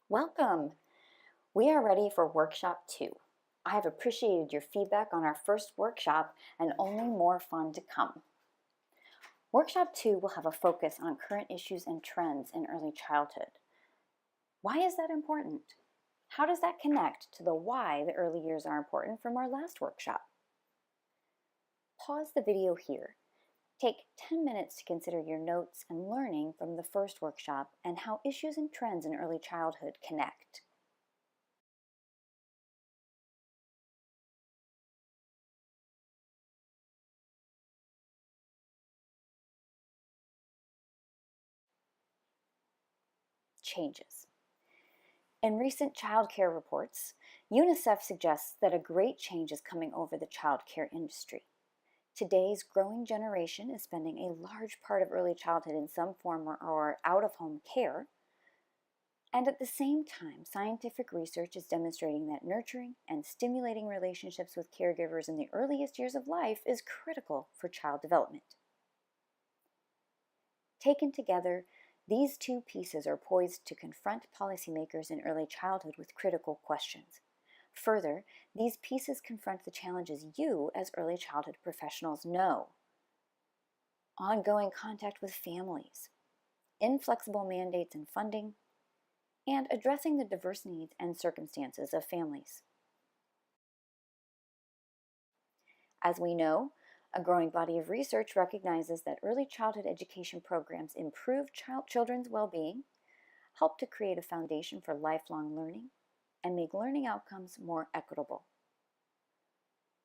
Welcome! We are ready for Workshop 2. I have appreciated your feedback on our first workshop and only more fun to come. Workshop 2 will have a focus on current issues and trends in early childhood. Why is that important? How does that connect to the why the early years are important from our last workshop? Pause the video here. Take 10 minutes to consider your notes and learning from the first workshop and how issues and trends in early childhood connect. Changes. In recent child care reports, UNICEF suggests that a great change is coming over the child care industry. Today's growing generation is spending a large part of early childhood in some form or out-of-home care. And at the same time, scientific research is demonstrating that nurturing and stimulating relationships with caregivers in the earliest years of life is critical for child development. Taken together, these two pieces are poised to confront policymakers in early childhood with critical questions. Further, these pieces confront the challenges you, as early childhood professionals, know. Ongoing contact with families, inflexible mandates and funding, and addressing the diverse needs and circumstances of families. As we know, a growing body of research recognizes that early childhood education programs improve children's well-being, help to create a foundation for lifelong learning, and make learning outcomes more equitable.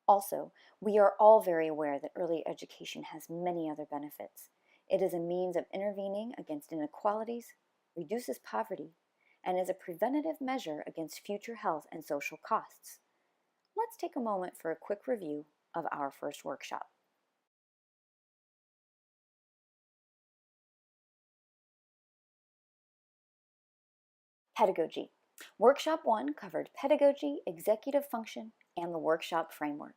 Also, we are all very aware that early education has many other benefits. It is a means of intervening against inequalities, reduces poverty, and is a preventative measure against future health and social costs. Let's take a moment for a quick review of our first workshop. Pedagogy. Workshop 1 covered pedagogy, executive function, and the workshop framework.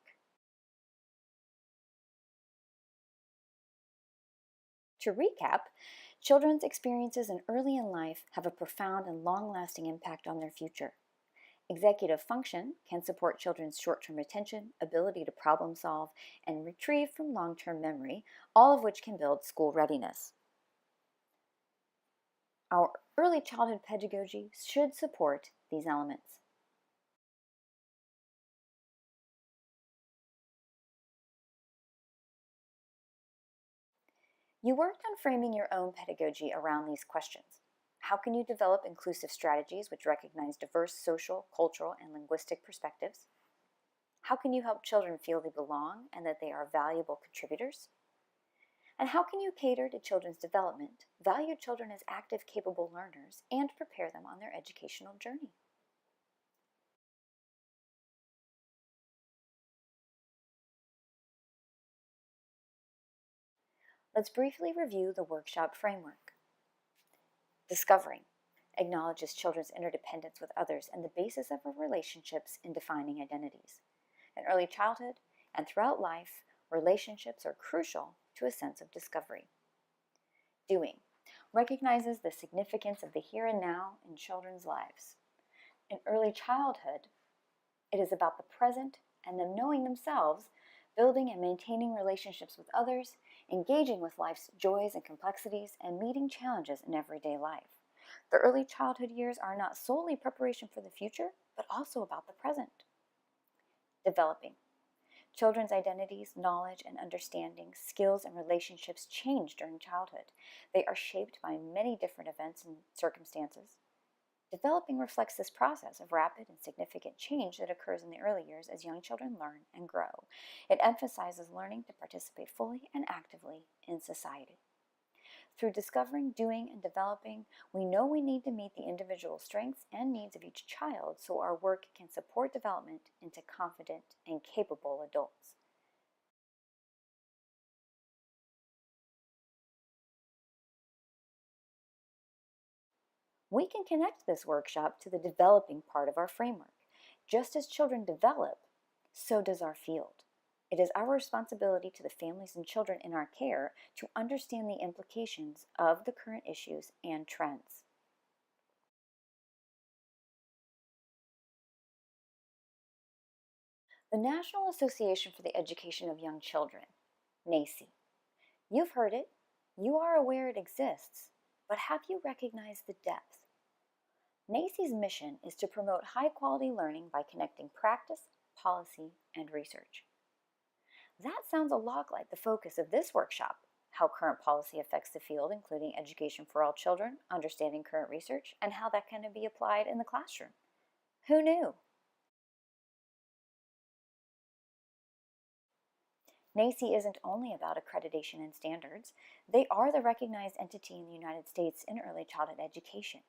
To recap, children's experiences early in life have a profound and long-lasting impact on their future. Executive function can support children's short-term attention, ability to problem solve, and retrieve from long-term memory, all of which can build school readiness. Our early childhood pedagogy should support these elements. You worked on framing your own pedagogy around these questions. How can you develop inclusive strategies which recognize diverse social, cultural, and linguistic perspectives? How can you help children feel they belong and that they are valuable contributors? And how can you cater to children's development, value children as active, capable learners, and prepare them on their educational journey? Let's briefly review the workshop framework. Discovering acknowledges children's interdependence with others and the basis of our relationships in defining identities. In early childhood and throughout life, relationships are crucial to a sense of discovery. Doing recognizes the significance of the here and now in children's lives. In early childhood, it is about the present and them knowing themselves, building and maintaining relationships with others, engaging with life's joys and complexities, and meeting challenges in everyday life. The early childhood years are not solely preparation for the future, but also about the present. Developing. Children's identities, knowledge, and understanding, skills, and relationships change during childhood. They are shaped by many different events and circumstances. Developing reflects this process of rapid and significant change that occurs in the early years as young children learn and grow. It emphasizes learning to participate fully and actively in society. Through discovering, doing, and developing, we know we need to meet the individual strengths and needs of each child so our work can support development into confident and capable adults. We can connect this workshop to the developing part of our framework. Just as children develop, so does our field. It is our responsibility to the families and children in our care to understand the implications of the current issues and trends. The National Association for the Education of Young Children, NAEYC. You've heard it, you are aware it exists, but have you recognized the depth? NAEYC's mission is to promote high-quality learning by connecting practice, policy, and research. That sounds a lot like the focus of this workshop: how current policy affects the field, including education for all children, understanding current research, and how that can be applied in the classroom. Who knew? NAEYC isn't only about accreditation and standards. They are the recognized entity in the United States in early childhood education.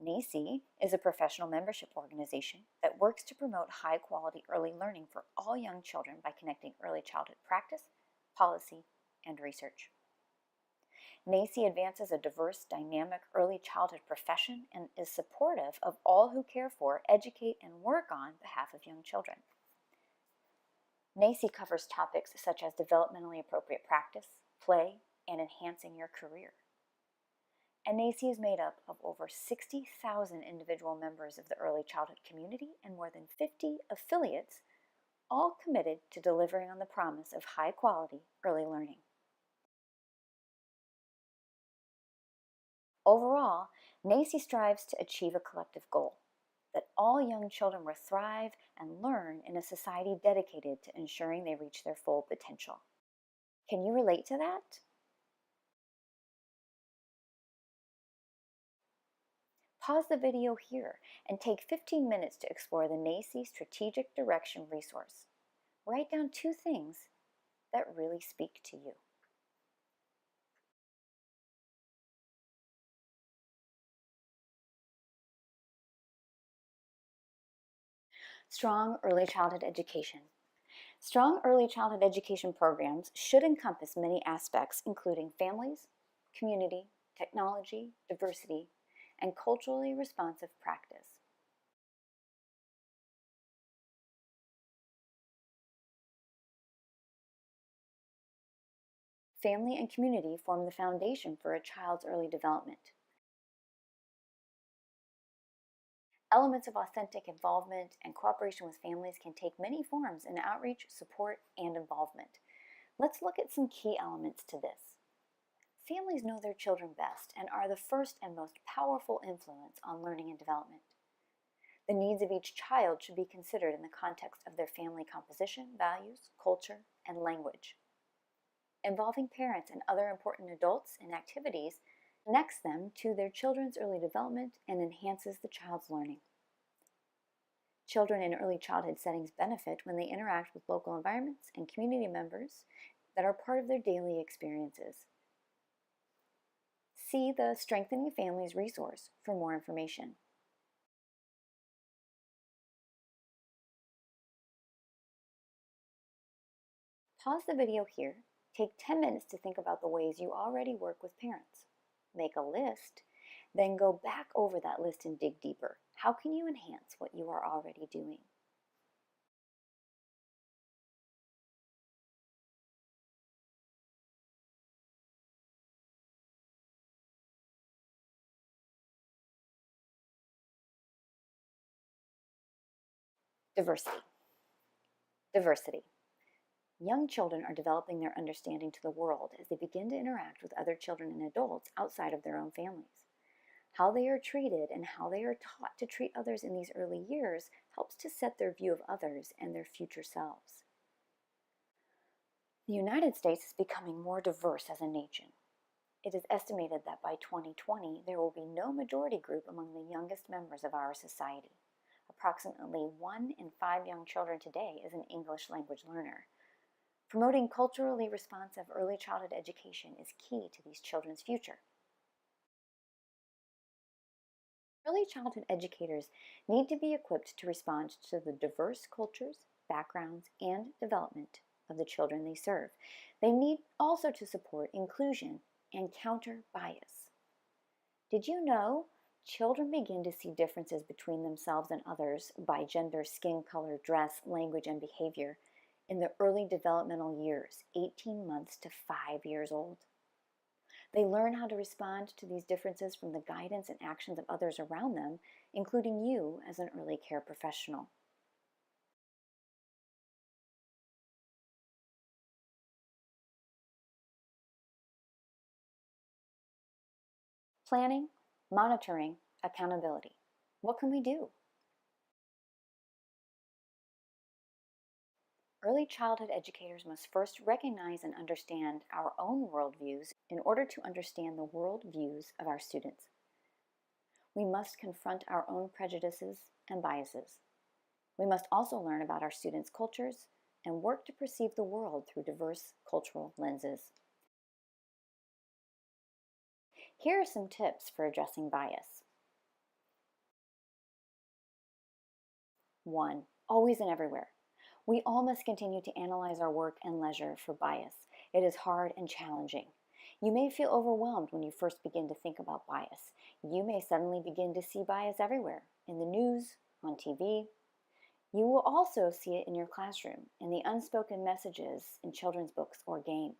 NAEYC is a professional membership organization that works to promote high-quality early learning for all young children by connecting early childhood practice, policy, and research. NAEYC advances a diverse, dynamic early childhood profession and is supportive of all who care for, educate, and work on behalf of young children. NAEYC covers topics such as developmentally appropriate practice, play, and enhancing your career. And NAEYC is made up of over 60,000 individual members of the early childhood community and more than 50 affiliates, all committed to delivering on the promise of high-quality early learning. Overall, NAEYC strives to achieve a collective goal: that all young children will thrive and learn in a society dedicated to ensuring they reach their full potential. Can you relate to that? Pause the video here and take 15 minutes to explore the NAEYC Strategic Direction resource. Write down 2 things that really speak to you. Strong early childhood education. Strong early childhood education programs should encompass many aspects, including families, community, technology, diversity, and culturally responsive practice. Family and community form the foundation for a child's early development. Elements of authentic involvement and cooperation with families can take many forms in outreach, support, and involvement. Let's look at some key elements to this. Families know their children best and are the first and most powerful influence on learning and development. The needs of each child should be considered in the context of their family composition, values, culture, and language. Involving parents and other important adults in activities connects them to their children's early development and enhances the child's learning. Children in early childhood settings benefit when they interact with local environments and community members that are part of their daily experiences. See the Strengthening Families resource for more information. Pause the video here. Take 10 minutes to think about the ways you already work with parents. Make a list, then go back over that list and dig deeper. How can you enhance what you are already doing? Diversity. Diversity. Young children are developing their understanding to the world as they begin to interact with other children and adults outside of their own families. How they are treated and how they are taught to treat others in these early years helps to set their view of others and their future selves. The United States is becoming more diverse as a nation. It is estimated that by 2020, there will be no majority group among the youngest members of our society. Approximately 1 in 5 young children today is an English language learner. Promoting culturally responsive early childhood education is key to these children's future. Early childhood educators need to be equipped to respond to the diverse cultures, backgrounds, and development of the children they serve. They need also to support inclusion and counter bias. Did you know children begin to see differences between themselves and others by gender, skin color, dress, language, and behavior in the early developmental years, 18 months to 5 years old? They learn how to respond to these differences from the guidance and actions of others around them, including you as an early care professional. Planning, monitoring, accountability. What can we do? Early childhood educators must first recognize and understand our own worldviews in order to understand the worldviews of our students. We must confront our own prejudices and biases. We must also learn about our students' cultures and work to perceive the world through diverse cultural lenses. Here are some tips for addressing bias. 1. Always and everywhere. We all must continue to analyze our work and leisure for bias. It is hard and challenging. You may feel overwhelmed when you first begin to think about bias. You may suddenly begin to see bias everywhere, in the news, on TV. You will also see it in your classroom, in the unspoken messages in children's books or game.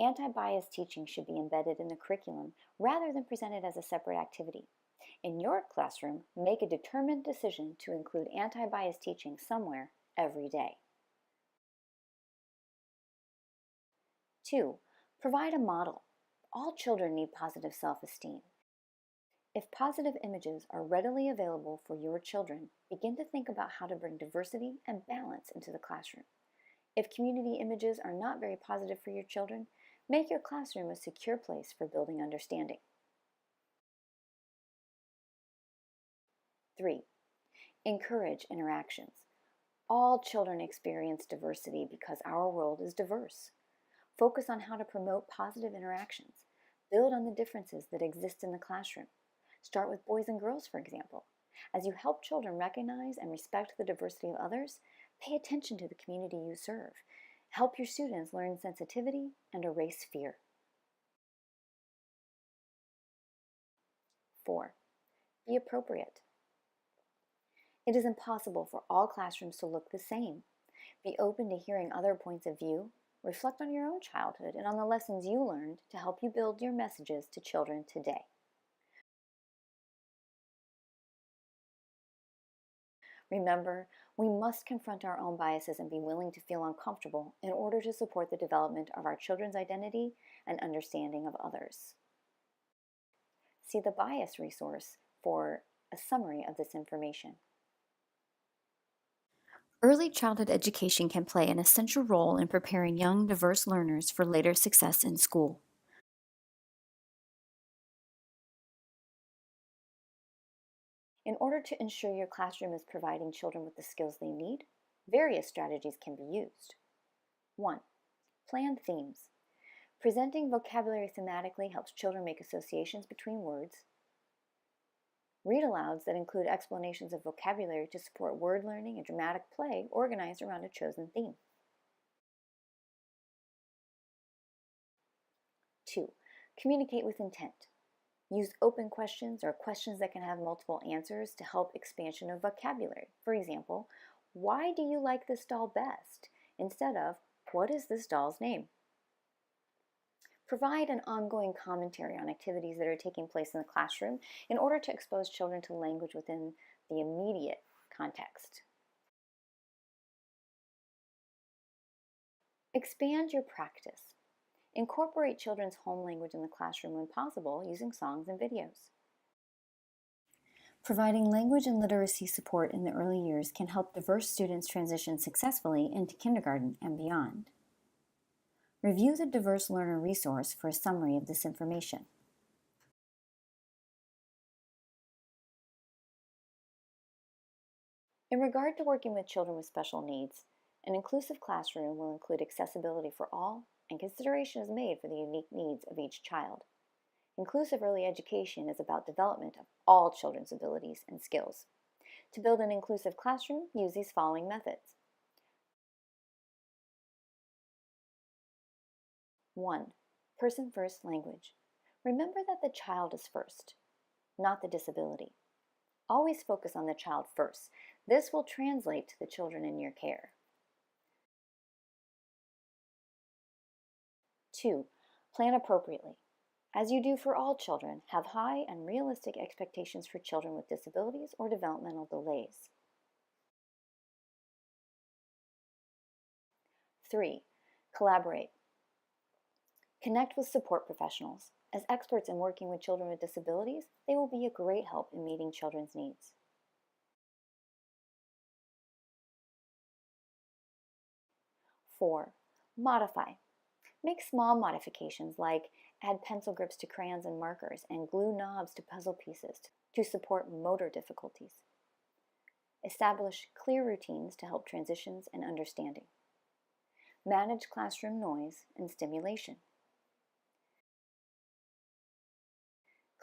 Anti-bias teaching should be embedded in the curriculum rather than presented as a separate activity. In your classroom, make a determined decision to include anti-bias teaching somewhere every day. 2. Provide a model. All children need positive self-esteem. If positive images are readily available for your children, begin to think about how to bring diversity and balance into the classroom. If community images are not very positive for your children, make your classroom a secure place for building understanding. 3. Encourage interactions. All children experience diversity because our world is diverse. Focus on how to promote positive interactions. Build on the differences that exist in the classroom. Start with boys and girls, for example. As you help children recognize and respect the diversity of others, pay attention to the community you serve. Help your students learn sensitivity and erase fear. 4. Be appropriate. It is impossible for all classrooms to look the same. Be open to hearing other points of view. Reflect on your own childhood and on the lessons you learned to help you build your messages to children today. Remember, we must confront our own biases and be willing to feel uncomfortable in order to support the development of our children's identity and understanding of others. See the bias resource for a summary of this information. Early childhood education can play an essential role in preparing young, diverse learners for later success in school. In order to ensure your classroom is providing children with the skills they need, various strategies can be used. 1. Plan themes. Presenting vocabulary thematically helps children make associations between words. Read alouds that include explanations of vocabulary to support word learning and dramatic play organized around a chosen theme. 2. Communicate with intent. Use open questions or questions that can have multiple answers to help expansion of vocabulary. For example, why do you like this doll best? Instead of, what is this doll's name? Provide an ongoing commentary on activities that are taking place in the classroom in order to expose children to language within the immediate context. Expand your practice. Incorporate children's home language in the classroom when possible using songs and videos. Providing language and literacy support in the early years can help diverse students transition successfully into kindergarten and beyond. Review the Diverse Learner resource for a summary of this information. In regard to working with children with special needs, an inclusive classroom will include accessibility for all, and consideration is made for the unique needs of each child. Inclusive early education is about development of all children's abilities and skills. To build an inclusive classroom, use these following methods. 1. Person-first language. Remember that the child is first, not the disability. Always focus on the child first. This will translate to the children in your care. 2. Plan appropriately. As you do for all children, have high and realistic expectations for children with disabilities or developmental delays. 3. Collaborate. Connect with support professionals. As experts in working with children with disabilities, they will be a great help in meeting children's needs. 4. Modify. Make small modifications like add pencil grips to crayons and markers and glue knobs to puzzle pieces to support motor difficulties. Establish clear routines to help transitions and understanding. Manage classroom noise and stimulation.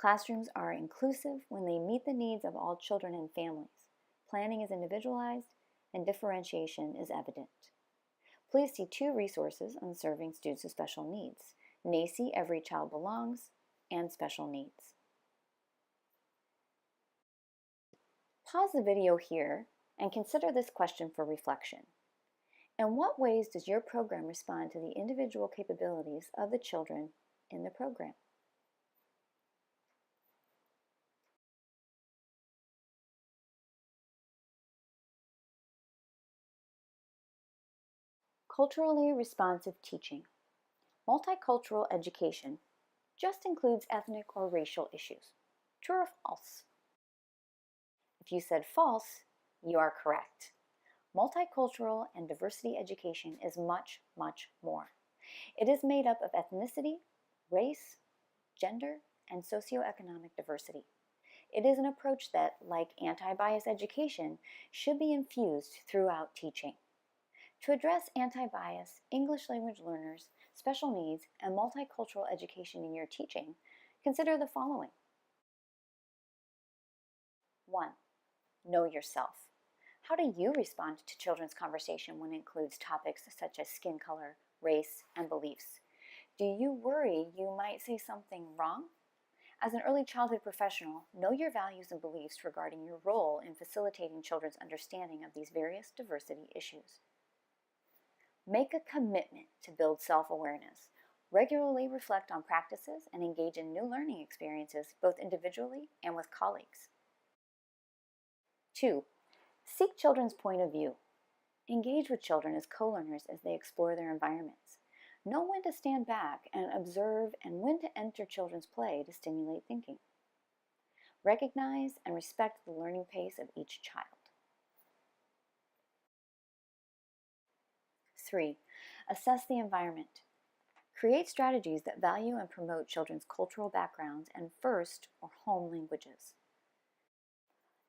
Classrooms are inclusive when they meet the needs of all children and families. Planning is individualized and differentiation is evident. Please see 2 resources on serving students with special needs: NAEYC Every Child Belongs and Special Needs. Pause the video here and consider this question for reflection. In what ways does your program respond to the individual capabilities of the children in the program? Culturally responsive teaching. Multicultural education just includes ethnic or racial issues. True or false? If you said false, you are correct. Multicultural and diversity education is much, much more. It is made up of ethnicity, race, gender, and socioeconomic diversity. It is an approach that, like anti-bias education, should be infused throughout teaching. To address anti-bias, English language learners, special needs, and multicultural education in your teaching, consider the following. 1. Know yourself. How do you respond to children's conversation when it includes topics such as skin color, race, and beliefs? Do you worry you might say something wrong? As an early childhood professional, know your values and beliefs regarding your role in facilitating children's understanding of these various diversity issues. Make a commitment to build self-awareness. Regularly reflect on practices and engage in new learning experiences both individually and with colleagues. 2. Seek children's point of view. Engage with children as co-learners as they explore their environments. Know when to stand back and observe and when to enter children's play to stimulate thinking. Recognize and respect the learning pace of each child. 3. Assess the environment. Create strategies that value and promote children's cultural backgrounds and first or home languages.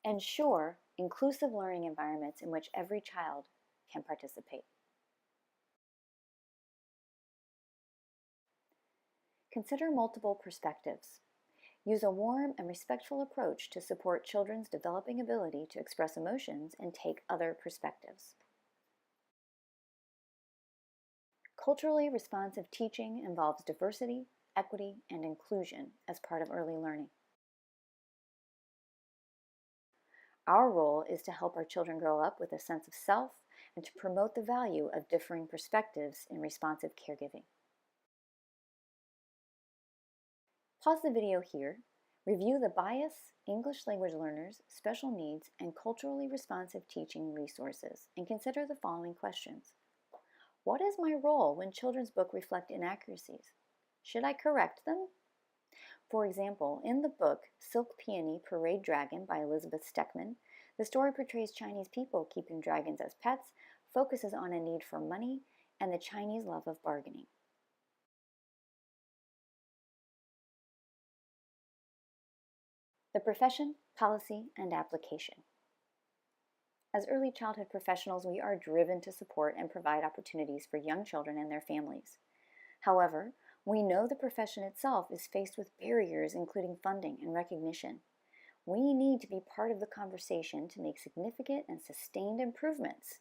Ensure inclusive learning environments in which every child can participate. Consider multiple perspectives. Use a warm and respectful approach to support children's developing ability to express emotions and take other perspectives. Culturally responsive teaching involves diversity, equity, and inclusion as part of early learning. Our role is to help our children grow up with a sense of self and to promote the value of differing perspectives in responsive caregiving. Pause the video here, review the Bias, English language learners, special needs, and culturally responsive teaching resources, and consider the following questions. What is my role when children's books reflect inaccuracies? Should I correct them? For example, in the book Silk Peony Parade Dragon by Elizabeth Steckman, the story portrays Chinese people keeping dragons as pets, focuses on a need for money, and the Chinese love of bargaining. The profession, policy, and application. As early childhood professionals, we are driven to support and provide opportunities for young children and their families. However, we know the profession itself is faced with barriers including funding and recognition. We need to be part of the conversation to make significant and sustained improvements.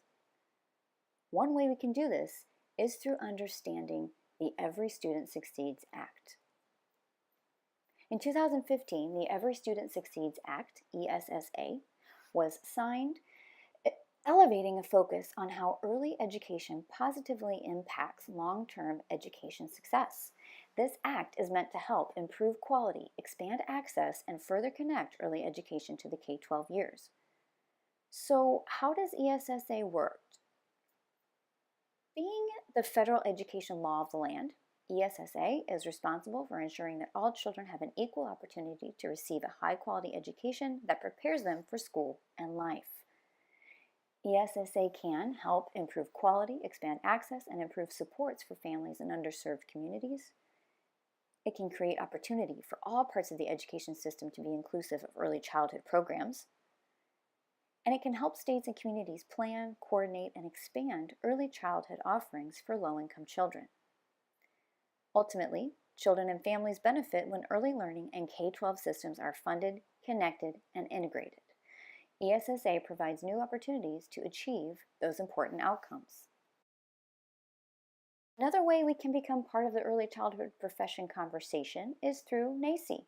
One way we can do this is through understanding the Every Student Succeeds Act. In 2015, the Every Student Succeeds Act, ESSA, was signed, elevating a focus on how early education positively impacts long-term education success. This act is meant to help improve quality, expand access, and further connect early education to the K-12 years. So, how does ESSA work? Being the federal education law of the land, ESSA is responsible for ensuring that all children have an equal opportunity to receive a high-quality education that prepares them for school and life. ESSA can help improve quality, expand access, and improve supports for families in underserved communities. It can create opportunity for all parts of the education system to be inclusive of early childhood programs. And it can help states and communities plan, coordinate, and expand early childhood offerings for low-income children. Ultimately, children and families benefit when early learning and K-12 systems are funded, connected, and integrated. ESSA provides new opportunities to achieve those important outcomes. Another way we can become part of the early childhood profession conversation is through NAEYC.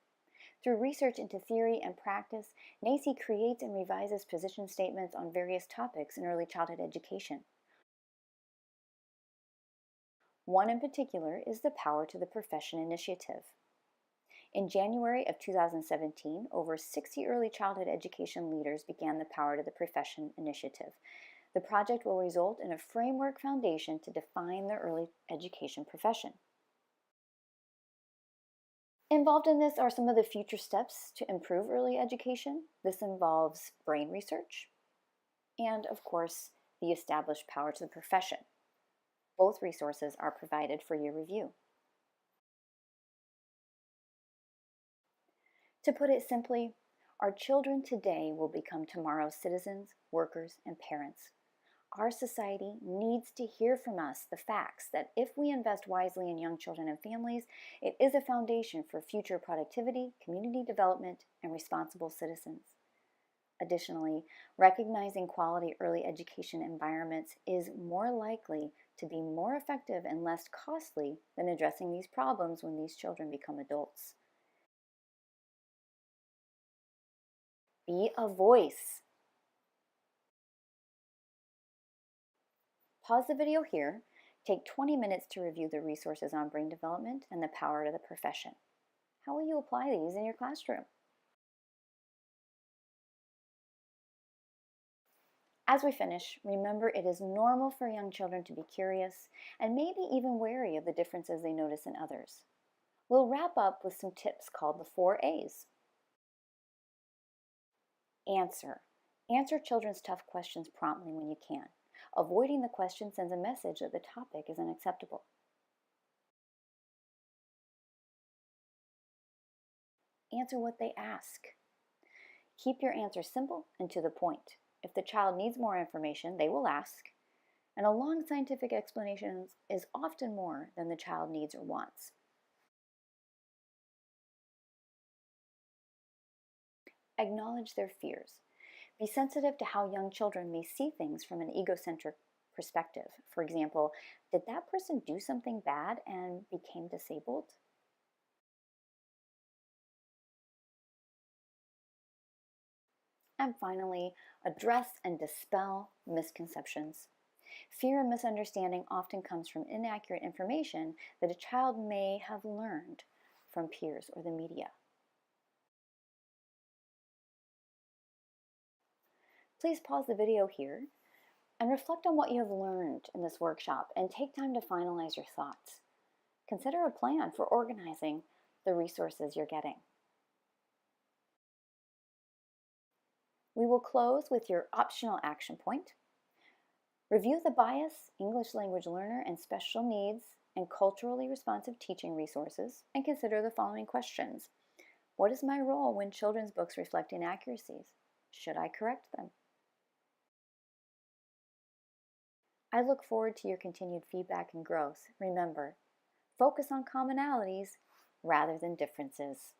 Through research into theory and practice, NAEYC creates and revises position statements on various topics in early childhood education. One in particular is the Power to the Profession initiative. In January of 2017, over 60 early childhood education leaders began the Power to the Profession initiative. The project will result in a framework foundation to define the early education profession. Involved in this are some of the future steps to improve early education. This involves brain research and, of course, the established Power to the Profession. Both resources are provided for your review. To put it simply, our children today will become tomorrow's citizens, workers, and parents. Our society needs to hear from us the facts that if we invest wisely in young children and families, it is a foundation for future productivity, community development, and responsible citizens. Additionally, recognizing quality early education environments is more likely to be more effective and less costly than addressing these problems when these children become adults. Be a voice. Pause the video here. Take 20 minutes to review the resources on brain development and the power to the profession. How will you apply these in your classroom? As we finish, remember it is normal for young children to be curious and maybe even wary of the differences they notice in others. We'll wrap up with some tips called the 4 A's. Answer. Answer children's tough questions promptly when you can. Avoiding the question sends a message that the topic is unacceptable. Answer what they ask. Keep your answer simple and to the point. If the child needs more information, they will ask, and a long scientific explanation is often more than the child needs or wants. Acknowledge their fears. Be sensitive to how young children may see things from an egocentric perspective. For example, did that person do something bad and became disabled? And finally, address and dispel misconceptions. Fear and misunderstanding often comes from inaccurate information that a child may have learned from peers or the media. Please pause the video here and reflect on what you have learned in this workshop and take time to finalize your thoughts. Consider a plan for organizing the resources you're getting. We will close with your optional action point. Review the BIAS, English Language Learner, and Special Needs and Culturally Responsive Teaching resources and consider the following questions. What is my role when children's books reflect inaccuracies? Should I correct them? I look forward to your continued feedback and growth. Remember, focus on commonalities rather than differences.